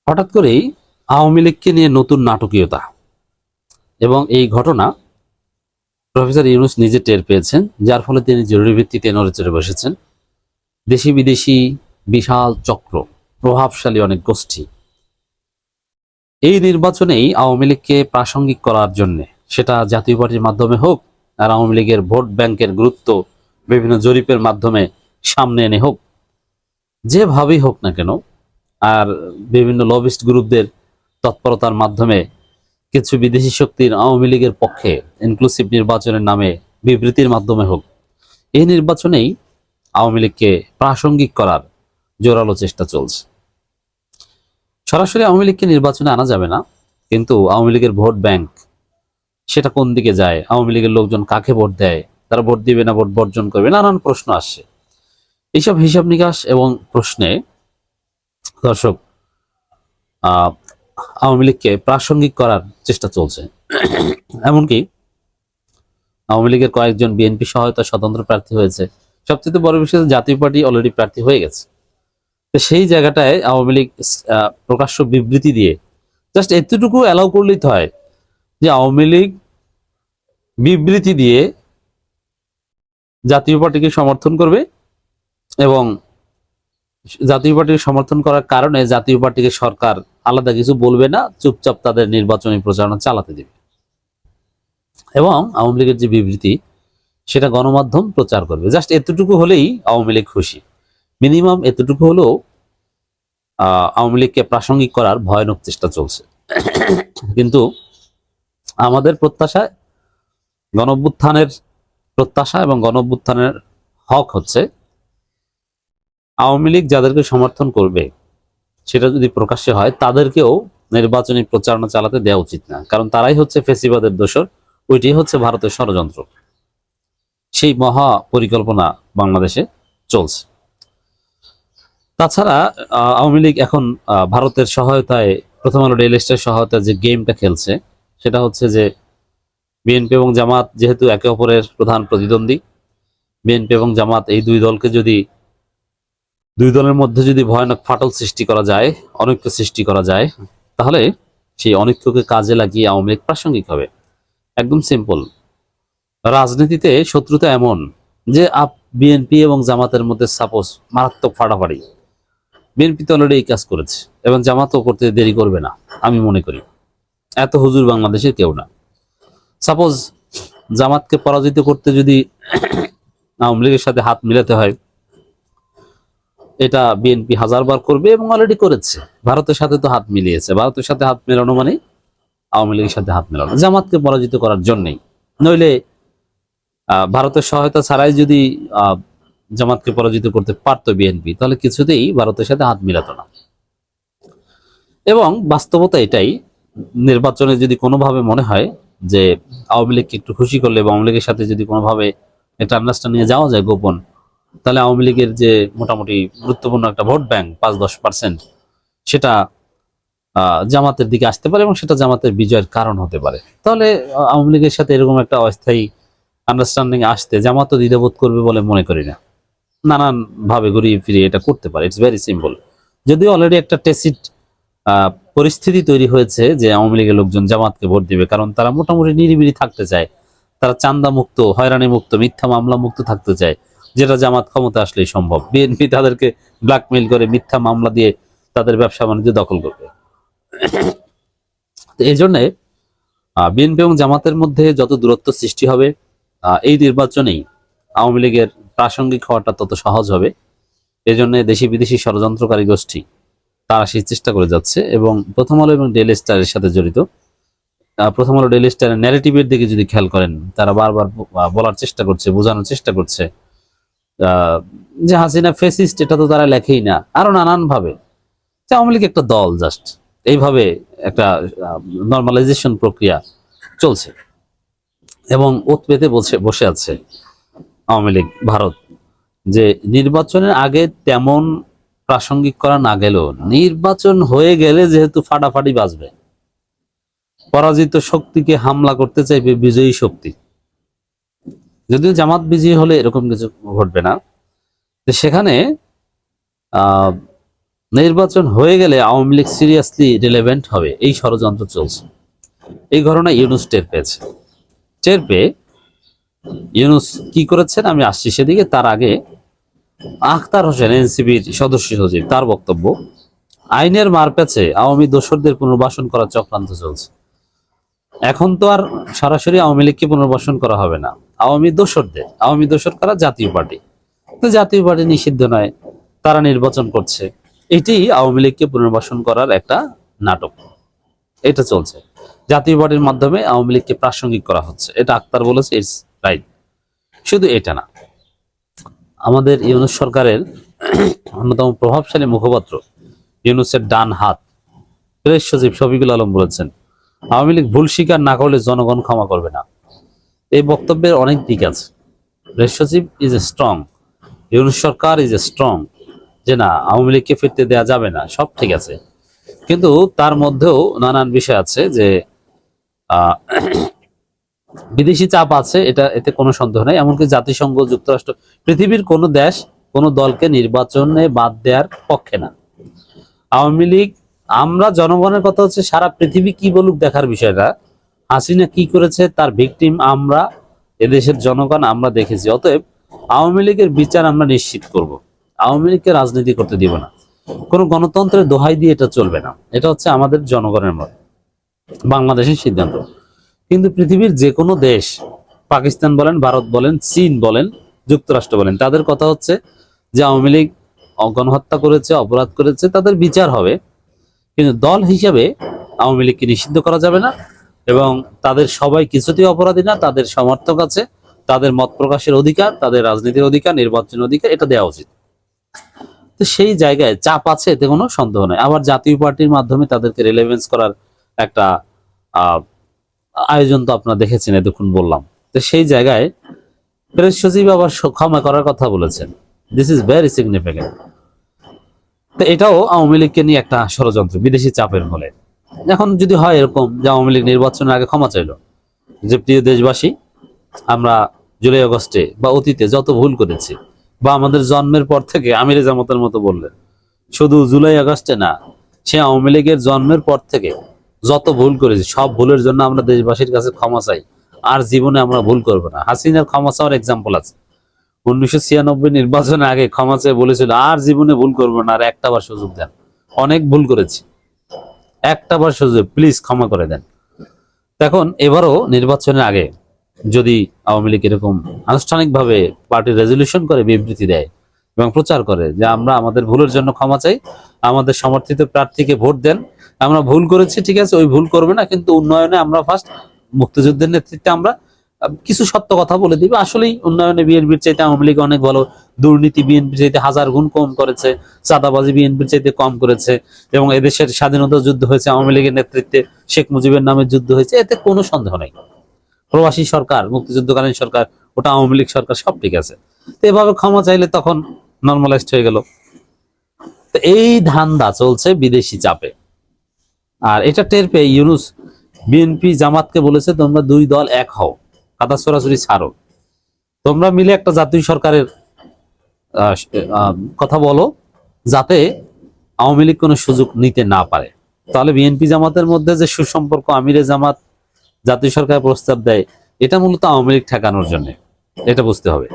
হঠাৎ করেই আওয়ামী লীগকে নিয়ে নতুন নাটকীয়তা, এবং এই ঘটনা প্রফেসর ইউনূস নিজে টের পেয়েছেন, যার ফলে তিনি জরুরি ভিত্তিতে নড়েচড়ে বসেছেন। দেশি বিদেশি বিশাল চক্র, প্রভাবশালী অনেক গোষ্ঠী এই নির্বাচনেই আওয়ামী লীগকে প্রাসঙ্গিক করার জন্য, সেটা জাতীয় পার্টির মাধ্যমে হোক আর আওয়ামী লীগের ভোট ব্যাংকের গুরুত্ব বিভিন্ন জরিপের মাধ্যমে সামনে এনে হোক, যেভাবেই হোক না কেন, আর বিভিন্ন লবিস্ট গ্রুপদের তৎপরতার মাধ্যমে কিছু বিদেশি শক্তির আওয়ামী লীগের পক্ষে ইনক্লুসিভ নির্বাচনের নামে বিবৃতির মাধ্যমে হোক, এই নির্বাচনেই আওয়ামী লীগকে প্রাসঙ্গিক করার জোরালো চেষ্টা চলছে। সরাসরি আওয়ামী লীগকে নির্বাচনে আনা যাবে না, কিন্তু আওয়ামী লীগের ভোট ব্যাংক সেটা কোন দিকে যায়, আওয়ামী লীগের লোকজন কাকে ভোট দেয়, তারা ভোট দিবে না ভোট বর্জন করবে, নানান প্রশ্ন আসছে। এইসব হিসাব নিকাশ এবং প্রশ্নে দর্শক আওয়ামী লীগকে প্রাসঙ্গিক করার চেষ্টা চলছে। এমনকি আওয়ামী লীগের কয়েকজন বিএনপি সহায়তা স্বতন্ত্র প্রার্থী হয়েছে। সবচেয়ে বড় বিষয়, জাতীয় পার্টি অলরেডি প্রার্থী হয়ে গেছে। তো সেই জায়গাটায় আওয়ামী লীগ প্রকাশ্য বিবৃতি দিয়ে জাস্ট এতটুকু অ্যালাউ করলেই তো হয় যে আওয়ামী লীগ বিবৃতি দিয়ে জাতীয় পার্টিকে সমর্থন করবে, এবং জাতীয় পার্টিকে সমর্থন করার কারণে জাতীয় পার্টিকে সরকার আলাদা কিছু বলবে না, চুপচাপ তাদের নির্বাচনী প্রচারণা চালাতে দেবে, এবং আওয়ামী লীগের যে বিবৃতি সেটা গণমাধ্যম প্রচার করবে। জাস্ট এতটুকু হলেই আওয়ামী লীগ খুশি। মিনিমাম এতটুকু হলেও আওয়ামী লীগকে প্রাসঙ্গিক করার ভয়ানক চেষ্টা চলছে। কিন্তু আমাদের প্রত্যাশায় গণঅভ্যুত্থানের প্রত্যাশা এবং গণঅভ্যুত্থানের হক হচ্ছে আওয়ামী লীগ যাদেরকে সমর্থন করবে সেটা যদি প্রকাশ্যে হয়, তাদেরকেও নির্বাচনী প্রচারণা চালাতে দেওয়া উচিত না, কারণ তারাই হচ্ছে ফেসিবাদের দোসর, ওইটি হচ্ছে ভারতের ষড়যন্ত্র। সেই মহা পরিকল্পনা বাংলাদেশে চলছে। তাছাড়া আওয়ামী লীগ এখন ভারতের সহায়তায়, প্রথম আলো ডেইলি স্টারের সহায়তায় যে গেমটা খেলছে সেটা হচ্ছে যে বিএনপি এবং জামাত যেহেতু একে অপরের প্রধান প্রতিদ্বন্দ্বী, বিএনপি এবং জামাত এই দুই দলকে যদি, দুই দলের মধ্যে যদি ভয়ানক ফাটল সৃষ্টি করা যায়, অনৈক্য সৃষ্টি করা যায়, তাহলে সেই অনৈক্যকে কাজে লাগিয়ে আওয়ামী লীগ প্রাসঙ্গিক হবে। একদম সিম্পল। রাজনীতিতে শত্রুতা এমন যে বিএনপি এবং জামাতের মধ্যে সাপোজ মারাত্মক ফাটাফাটি, বিএনপি তো অলরেডি এই কাজ করেছে এবং জামাতও করতে দেরি করবে না, আমি মনে করি। এত হুজুর বাংলাদেশের কেউ না। সাপোজ জামাতকে পরাজিত করতে যদি আওয়ামী লীগের সাথে হাত মিলাতে হয়, এটা বিএনপি হাজারবার করবে এবং অলরেডি করেছে। ভারতের সাথে তো হাত মিলিয়েছে, ভারতের সাথে হাত মেলানো মানে আওয়ামী লীগের সাথে হাত মেলানো, জামাতকে পরাজিত করার জন্যই। নইলে ভারতের সহায়তা ছাড়াই যদি জামাতকে পরাজিত করতে পারতো বিএনপি, তাহলে কিছুতেই ভারতের সাথে হাত মিলাতো না। এবং বাস্তবতা এটাই, নির্বাচনে যদি কোনোভাবে মনে হয় যে আওয়ামী লীগকে একটু খুশি করলে বা আওয়ামী লীগের সাথে যদি কোনোভাবে একটা আন্ডারস্ট্যান্ডিং যাওয়া যায় গোপন, তাহলে আওয়ামী লীগের যে মোটামুটি গুরুত্বপূর্ণ একটা ভোট ব্যাংক 5-10%, সেটা জামাতের দিকে আসতে পারে এবং সেটা জামাতের বিজয়ের কারণ হতে পারে। তাহলে আওয়ামী লীগের সাথে এরকম একটা অস্থায়ী আন্ডারস্ট্যান্ডিং আসতে জামাতও দ্বিধাবোধ করবে বলে মনে করি না। নানান ভাবে ঘুরিয়ে ফিরিয়ে এটা করতে পারে। It's very simple. যদিও অলরেডি একটা টেসিড পরিস্থিতি তৈরি হয়েছে যে আওয়ামী লীগের লোকজন জামাতকে ভোট দিবে, কারণ তারা মোটামুটি নিরিবিলি থাকতে চায়, তারা চান্দা মুক্ত, হয়রানি মুক্ত, মিথ্যা মামলা মুক্ত থাকতে চায়, যেটা জামাত ক্ষমতা আসলেই সম্ভব। বিএনপি তাদেরকে ব্ল্যাকমেইল করে মিথ্যা মামলা দিয়ে তাদের ব্যবসা বাণিজ্য দখল করবে। এই জন্যে বিএনপি এবং জামাতের মধ্যে যত দূরত্ব সৃষ্টি হবে, এই নির্বাচনেই আওয়ামী লীগের প্রাসঙ্গিক হওয়াটা তত সহজ হবে। এই জন্য দেশি বিদেশি ষড়যন্ত্রকারী গোষ্ঠী তারা সেই চেষ্টা করে যাচ্ছে, এবং প্রথম আলো এবং ডেইলি স্টারের সাথে জড়িত। প্রথম আলো ডেইলি স্টারের ন্যারেটিভের দিকে যদি খেয়াল করেন, তারা বারবার বলার চেষ্টা করছে, বোঝানোর চেষ্টা করছে যে হাসিনা ফেসিস্ট, এটা তো তারা লেখেই না, আরো নানান ভাবে আওয়ামী লীগ একটা দল, জাস্ট এইভাবে একটা নর্মালাইজেশন প্রক্রিয়া চলছে, এবং ওত পেতে বসে আছে আওয়ামী লীগ ভারত। যে নির্বাচনের আগে তেমন প্রাসঙ্গিক করা না গেলেও, নির্বাচন হয়ে গেলে যেহেতু ফাটাফাটি বাজবে, পরাজিত শক্তিকে হামলা করতে চাইবে বিজয়ী শক্তি। যদিও জামাত বিজয়ী হলে এরকম কিছু ঘটবে না, সেখানে নির্বাচন হয়ে গেলে আওয়ামী লীগ সিরিয়াসলি রিলেভেন্ট হবে, এই ষড়যন্ত্র চলছে। এই ঘটনা ইউনূস টের পেয়েছে। টের পেয়ে ইউনূস কি করেছেন আমি আসছি সেদিকে। তার আগে আখতার হোসেন এনসিপির সদস্য সচিব, তার বক্তব্য, আইনের মারপ্যাচে আওয়ামী দোসরদের পুনর্বাসন করার চক্রান্ত চলছে। এখন তো আর সরাসরি আওয়ামী লীগকে পুনর্বাসন করা হবে না, আওয়ামী দোসর কারা? জাতীয় পার্টি। তো জাতীয় পার্টি নিষিদ্ধ নয়, তারা নির্বাচন করছে, এটি আওয়ামী লীগকে পুনর্বাসন করার একটা নাটক, এটা চলছে। জাতীয় পার্টির মাধ্যমে আওয়ামী লীগকে প্রাসঙ্গিক করা হচ্ছে, এটা আক্তার বলেছে, ইটস রাইট। শুধু এটা না, আমাদের ইউনূস সরকারের অন্যতম প্রভাবশালী মুখপাত্র, ইউনূসের ডান হাত প্রেস সচিব শফিকুল আলম বলেছেন, আওয়ামী লীগ ভুল স্বীকার না করলে জনগণ ক্ষমা করবে না। এই বক্তব্যের অনেক দিক আছে। প্রেস সচিব is a strong, Yunus Sarkar is a strong, যে না আওয়ামী লীগকে ফিরতে দেওয়া যাবে না, সব ঠিক আছে। কিন্তু তার মধ্যেও নানান বিষয় আছে, যে বিদেশি চাপ আছে, এতে কোনো সন্দেহ নেই। এমনকি জাতিসংঘ, যুক্তরাষ্ট্র, পৃথিবীর কোনো দেশ কোনো দলকে নির্বাচনে বাদ দেওয়ার পক্ষে না। আওয়ামী লীগ, আমরা জনগণের কথা হচ্ছে সারা পৃথিবী কি বলুক দেখার বিষয়টা, হাসিনা কি করেছে তার ভিকটিম আমরা, এদেশের জনগণ আমরা দেখেছি। অতএব আওয়ামী লীগের বিচার আমরা নিশ্চিত করব, আওয়ামী লীগকে রাজনীতি করতে দিব না, কোনো গণতন্ত্রের দোহাই দিয়ে এটা চলবে না। এটা হচ্ছে আমাদের জনগণের মত, বাংলাদেশের সিদ্ধান্ত। কিন্তু পৃথিবীর যে কোনো দেশ, পাকিস্তান বলেন, ভারত বলেন, চীন বলেন, যুক্তরাষ্ট্র বলেন, তাদের কথা হচ্ছে যে আওয়ামী লীগ গণহত্যা করেছে, অপরাধ করেছে, তাদের বিচার হবে। কিন্তু দল হিসেবে আওয়ামী লীগকে নিষিদ্ধ করা যাবে না, এবং তাদের সবাই কিছুতেই অপরাধী না, তাদের সমর্থক আছে, তাদের মত প্রকাশের অধিকার, তাদের রাজনীতির অধিকার, নির্বাচনের অধিকার, এটা দেওয়া উচিত। তো সেই জায়গায় চাপ আছে, এতে কোনো সন্দেহ নাই। আবার জাতীয় পার্টির মাধ্যমে তাদেরকে রিলেভেন্স করার একটা আয়োজন তো আপনারা দেখেছেন, এতক্ষণ বললাম। তো সেই জায়গায় প্রেস সচিব আবার ক্ষমা করার কথা বলেছেন, দিস ইজ ভেরি সিগনিফিকেন্ট। তো এটাও আওয়ামী লীগকে নিয়ে একটা ষড়যন্ত্র, বিদেশি চাপের ফলে। এখন যদি হয় এরকম যে আওয়ামী লীগ নির্বাচনের আগে ক্ষমা চাইলো, যে প্রিয় দেশবাসী, আমরা জুলাই আগস্টে বা অতীতে যত ভুল করেছি, বা আমাদের জন্মের পর থেকে আমিরে জামাতের মতো বললেন, শুধু জুলাই আগস্টে না, সে আওয়ামী লীগের জন্মের পর থেকে যত ভুল করেছি, সব ভুলের জন্য আমরা দেশবাসীর কাছে ক্ষমা চাই, আর জীবনে আমরা ভুল করবো না। হাসিনার ক্ষমা চাওয়ার এক্সাম্পল আছে, 1996 নির্বাচনের আগে ক্ষমা চেয়ে বলেছিল আর জীবনে ভুল করবো না, আর একটা বার সুযোগ দেন, অনেক ভুল করেছি, একটা বার সুযোগ, প্লিজ ক্ষমা করে দেন। এখন এবারও নির্বাচনের আগে যদি আওয়ামী লীগ এরকম আনুষ্ঠানিকভাবে পার্টি রেজলিউশন করে, বিবৃতি দেয় এবং প্রচার করে যে আমরা আমাদের ভুলের জন্য ক্ষমা চাই, আমাদের সমর্থিত প্রার্থীকে ভোট দেন, আমরা ভুল করেছি, ঠিক আছে, ওই ভুল করবে না, কিন্তু উন্নয়নে আমরা ফার্স্ট, মুক্তিযুদ্ধের নেতৃত্বে আমরা কিছু সত্য কথা বলে দিবে। আসলেই উন্নয়নে বিএনপির চাইতে আওয়ামী লীগ অনেক ভালো, দুর্নীতি বিএনপির চাইতে 1000 গুণ কম করেছে, চাঁদাবাজি বিএনপির চাইতে কম করেছে, এবং এদেশের স্বাধীনতা যুদ্ধ হয়েছে আওয়ামী লীগের নেতৃত্বে, শেখ মুজিবের নামে যুদ্ধ হয়েছে, এতে কোনো সন্দেহ নেই। প্রবাসী সরকার, মুক্তিযুদ্ধকালীন সরকার, ওটা আওয়ামী লীগ সরকার, সব ঠিক আছে। তো এভাবে ক্ষমা চাইলে তখন নর্মালাইজড হয়ে গেল। তো এই ধান্দা চলছে বিদেশি চাপে, আর এটা টের পেয়ে ইউনূস বিএনপি জামাতকে বলেছে, তোমরা দুই দল এক হও, কাদা সরাসরি ছাড়ো, তোমরা মিলে একটা জাতীয় সরকারের কথা বলো, যাতে আওয়ামী লীগ কোনো সুযোগ নিতে না পারে। তাহলে বিএনপি জামাতের মধ্যে যে সুসম্পর্ক, আমিরে জামাত জাতীয় সরকার প্রস্তাব দেয়, এটা মূলত আওয়ামী লীগ ঠেকানোর জন্য, এটা বুঝতে হবে।